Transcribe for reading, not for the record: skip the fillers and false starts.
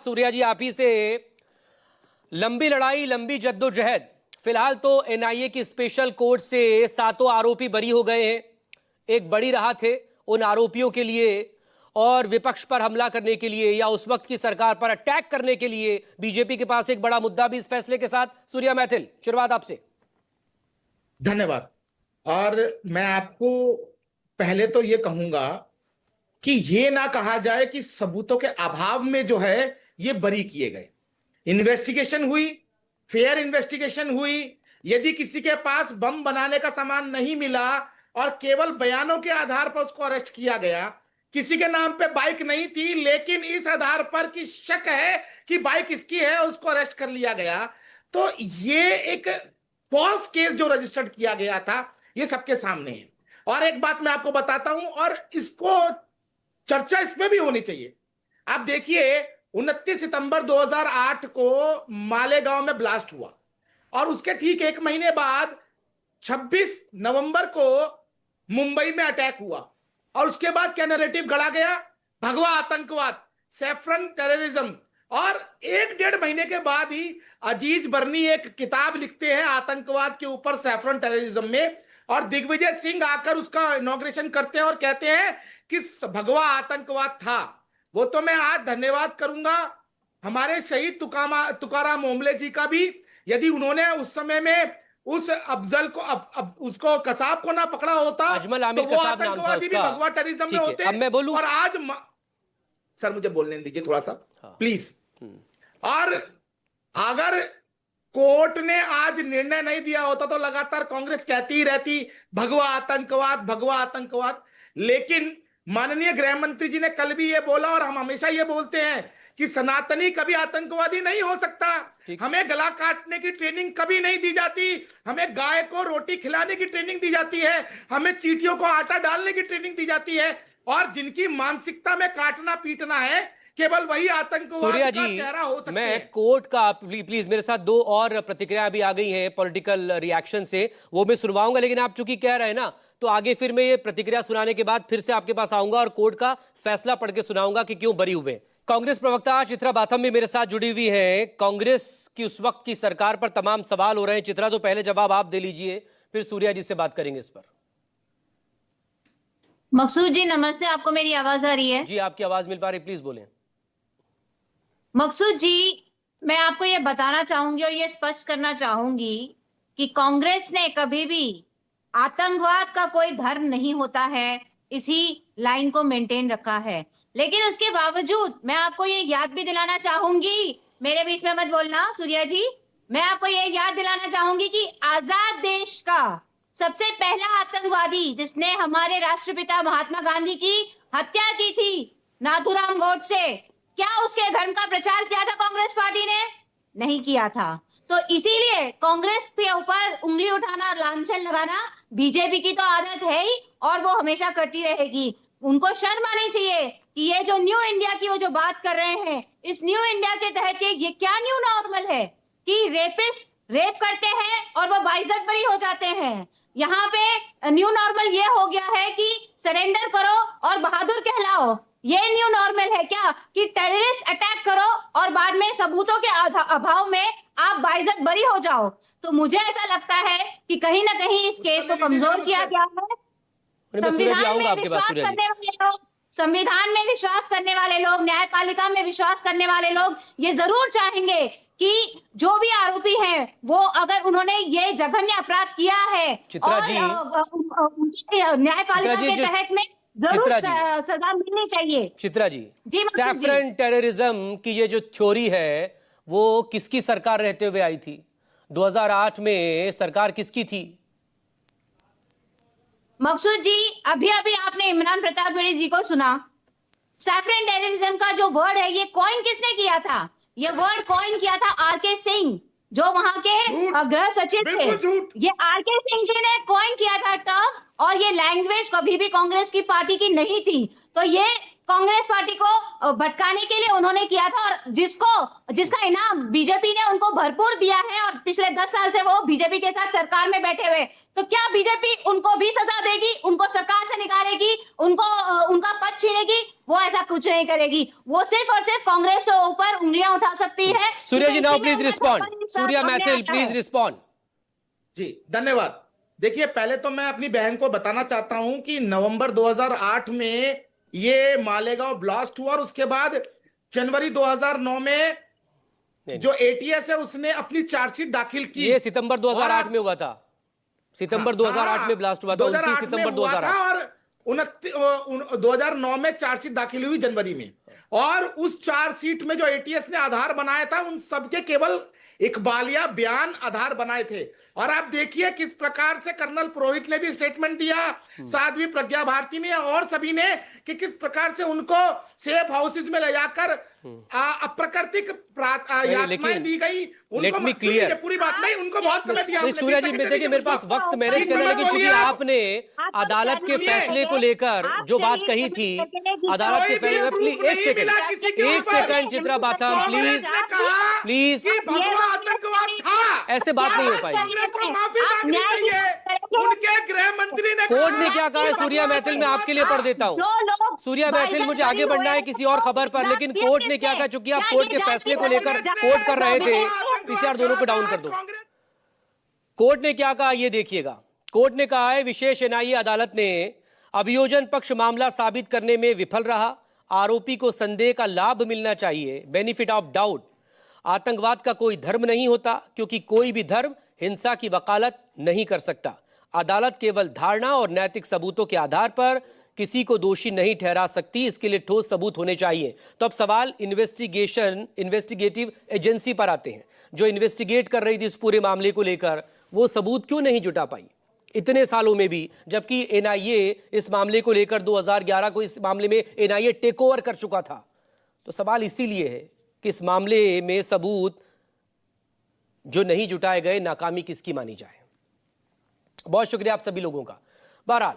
सूर्या जी, आप ही से लंबी लड़ाई, लंबी जद्दोजहद। फिलहाल तो एनआईए की स्पेशल कोर्ट से 7 आरोपी बरी हो गए हैं। एक बड़ी राहत है उन आरोपियों के लिए, और विपक्ष पर हमला करने के लिए या उस वक्त की सरकार पर अटैक करने के लिए बीजेपी के पास एक बड़ा मुद्दा भी इस फैसले के साथ। सूर्या मैथिल, शुरुआत आपसे। धन्यवाद। और मैं आपको पहले तो ये कहूंगा कि ये ना कहा जाए कि सबूतों के अभाव में जो है ये बरी किए गए। इन्वेस्टिगेशन हुई, फेयर इन्वेस्टिगेशन हुई। यदि किसी के पास बम बनाने का सामान नहीं मिला और केवल बयानों के आधार पर उसको अरेस्ट किया गया, किसी के नाम पे बाइक नहीं थी लेकिन इस आधार पर कि शक है कि बाइक इसकी है, उसको अरेस्ट कर लिया गया, तो ये एक फॉल्स केस जो रजिस्टर्ड किया गया था ये सबके सामने है। और एक बात मैं आपको बताता हूं, और इसको चर्चा इसमें भी होनी चाहिए। आप देखिए, 29 सितंबर 2008 को मालेगांव में ब्लास्ट हुआ और उसके ठीक एक महीने बाद 26 नवंबर को मुंबई में अटैक हुआ। और उसके बाद क्या नैरेटिव गढ़ा गया? भगवा आतंकवाद, सैफरन टेररिज्म। और 1-1.5 महीने के बाद ही अजीज बर्नी एक किताब लिखते हैं आतंकवाद के ऊपर, सैफरन टेररिज्म में, और दिग्विजय सिंह आकर उसका इनॉग्रेशन करते हैं और कहते हैं कि भगवा आतंकवाद था वो। तो मैं आज धन्यवाद करूंगा हमारे शहीद तुकाराम ओमले जी का भी। यदि उन्होंने उस समय में उस अफजल को उसको कसाब को ना पकड़ा होता अजमल तो आमिर वो कसाब नाम था आतंकवादी भी उसका। भगवा टेररिज्म में होते। अब मैं बोलूं? और आज सर मुझे बोलने दीजिए थोड़ा सा, प्लीज। और अगर कोर्ट ने आज निर्णय नहीं दिया होता तो लगातार कांग्रेस कहती ही रहती भगवा आतंकवाद, भगवा आतंकवाद। लेकिन माननीय गृह मंत्री जी ने कल भी ये बोला, और हम हमेशा ये बोलते हैं कि सनातनी कभी आतंकवादी नहीं हो सकता। हमें गला काटने की ट्रेनिंग कभी नहीं दी जाती, हमें गाय को रोटी खिलाने की ट्रेनिंग दी जाती है, हमें चींटियों को आटा डालने की ट्रेनिंग दी जाती है। और जिनकी मानसिकता में काटना पीटना है, केवल वही आतंकवाद का चेहरा हो सकते हैं। मैं कोर्ट का प्लीज मेरे साथ 2 और प्रतिक्रिया भी आ गई हैं पॉलिटिकल रिएक्शन से, वो मैं सुनवाऊंगा। लेकिन आप चूंकि कह रहे हैं ना, तो आगे फिर मैं ये प्रतिक्रिया सुनाने के बाद फिर से आपके पास आऊंगा और कोर्ट का फैसला पढ़ के सुनाऊंगा कि क्यों बरी हुए। कांग्रेस प्रवक्ता चित्रा बाथम भी मेरे साथ जुड़ी हुई है। कांग्रेस की उस वक्त की सरकार पर तमाम सवाल हो रहे हैं। चित्रा, तो पहले जवाब आप दे लीजिए, फिर सूर्या जी से बात करेंगे इस पर। मकसूद जी नमस्ते, आपको मेरी आवाज आ रही है? जी, आपकी आवाज मिल पा रही, प्लीज बोलें। मकसूद जी, मैं आपको ये बताना चाहूंगी और ये स्पष्ट करना चाहूंगी कि कांग्रेस ने कभी भी आतंकवाद का कोई धर्म नहीं होता है, इसी लाइन को मेंटेन रखा है। लेकिन उसके बावजूद मैं आपको ये याद भी दिलाना चाहूंगी, मेरे बीच में मत बोलना सूर्या जी, मैं आपको ये याद दिलाना चाहूंगी कि आजाद देश का सबसे पहला आतंकवादी जिसने हमारे राष्ट्रपिता महात्मा गांधी की हत्या की थी, नाथूराम गोडसे, क्या उसके धर्म का प्रचार किया था कांग्रेस पार्टी ने? नहीं किया था। तो इसीलिए कांग्रेस के ऊपर उंगली उठाना, लांछन लगाना बीजेपी की तो आदत है ही, और वो हमेशा करती रहेगी। उनको शर्म आनी चाहिए कि ये जो न्यू इंडिया की वो जो बात कर रहे हैं, इस न्यू इंडिया के तहत ये क्या न्यू नॉर्मल है कि रेपिस्ट रेप करते हैं और वो बाइज्जत बरी हो जाते हैं। यहाँ पे न्यू नॉर्मल ये हो गया है कि सरेंडर करो और बहादुर कहलाओ। ये न्यू नॉर्मल है क्या कि टेररिस्ट अटैक करो और बाद में सबूतों के अभाव में आप बाइज्जत बरी हो जाओ? तो मुझे ऐसा लगता है कि कहीं ना कहीं इस केस को कमजोर किया गया है। संविधान में विश्वास करने वाले लोग, न्यायपालिका में विश्वास करने वाले लोग ये जरूर चाहेंगे कि जो भी आरोपी हैं वो, अगर उन्होंने ये जघन्य अपराध किया है और न्यायपालिका के तहत में जरूर सजा मिलनी चाहिए। चित्रा जी, सैफरन टेररिज्म की ये जो थ्योरी है वो किसकी सरकार रहते हुए आई थी? 2008 में सरकार किसकी थी? मकसूद जी, अभी अभी आपने इमरान प्रतापगढ़ी जी को सुना। सैफरन टेररिज्म का जो वर्ड है ये कॉइन किसने किया था? ये वर्ड कॉइन किया था आरके सिंह, जो वहां के गृह सचिव थे। ये आरके सिंह जी ने कॉइन किया था टर्म, और ये लैंग्वेज कभी भी कांग्रेस की पार्टी की नहीं थी। तो ये कांग्रेस पार्टी को भटकाने के लिए उन्होंने किया था, और जिसका इनाम बीजेपी ने उनको भरपूर दिया है, और पिछले 10 साल से वो बीजेपी के साथ सरकार में बैठे हुए। तो क्या बीजेपी उनको भी सजा देगी, उनको सरकार से निकालेगी, उनको उनका पद छीनेगी? वो ऐसा कुछ नहीं करेगी। वो सिर्फ और सिर्फ कांग्रेस के ऊपर उंगलियां उठा सकती है। सूर्या जी, नाउ इसी में प्लीज उनका रिस्पॉन्ड। सबका सूर्या सामने मैथिल, आता प्लीज है। रिस्पॉन्ड। जी धन्यवाद। देखिए, पहले तो मैं अपनी बहन को बताना चाहता हूं कि नवंबर 2008 में ये मालेगांव ब्लास्ट हुआ, और उसके बाद जनवरी 2009 में जो एटीएस है उसने अपनी चार्जशीट दाखिल की। ये सितंबर 2008 और में हुआ था। सितंबर 2008 में ब्लास्ट हुआ था, 29 सितंबर 2008। और 2009 में चार्जशीट दाखिल हुई जनवरी में, और उस चार्जशीट में जो एटीएस ने आधार बनाया था उन सबके केवल इकबालिया बयान आधार बनाए थे। और आप देखिए किस प्रकार से कर्नल पुरोहित ने भी स्टेटमेंट दिया, साध्वी प्रज्ञा भारती ने, और सभी ने, कि किस प्रकार से उनको सेफ हाउसेस में ले जाकर अप्राकृतिक यातनाएं दी गई। लेट मी क्लियर, पूरी बात नहीं, उनको बहुत समय दिया हमने। सूर्या जी, देखिए मेरे पास वक्त मैनेज करना, लेकिन चूंकि आपने अदालत के फैसले को लेकर जो बात कही थी, अदालत के फैसले में, प्लीज एक सेकंड चित्रा बाथम, प्लीज आतंकवाद था, ऐसे बात नहीं हो पाएगी। कांग्रेस को माफी मांगनी चाहिए। उनके गृह मंत्री ने कोर्ट ने क्या कहा है सूर्या मैथिल, मैं आपके लिए पढ़ देता हूं। सूर्या मैथिल, मुझे आगे बढ़ना है किसी और खबर पर, लेकिन कोर्ट ने क्या कहा, चूंकि आप कोर्ट के फैसले को लेकर कोर्ट कर रहे थे, पीसीआर दोनों को डाउन कर दो। कोर्ट ने क्या कहा ये देखिएगा। कोर्ट ने कहा है, विशेष एनआईए अदालत ने अभियोजन पक्ष मामला साबित करने में विफल रहा। आरोपी को संदेह का लाभ मिलना चाहिए, बेनिफिट ऑफ डाउट। आतंकवाद का कोई धर्म नहीं होता, क्योंकि कोई भी धर्म हिंसा की वकालत नहीं कर सकता। अदालत केवल धारणा और नैतिक सबूतों के आधार पर किसी को दोषी नहीं ठहरा सकती, इसके लिए ठोस सबूत होने चाहिए। तो अब सवाल इन्वेस्टिगेटिव एजेंसी पर आते हैं, जो इन्वेस्टिगेट कर रही थी इस पूरे मामले को लेकर, वो सबूत क्यों नहीं जुटा पाई इतने सालों में भी, जबकि एनआईए इस मामले को लेकर 2011 को इस मामले में एनआईए टेक ओवर कर चुका था। तो सवाल इसीलिए है कि इस मामले में सबूत जो नहीं जुटाए गए, नाकामी किसकी मानी जाए। बहुत शुक्रिया आप सभी लोगों का। बहरहाल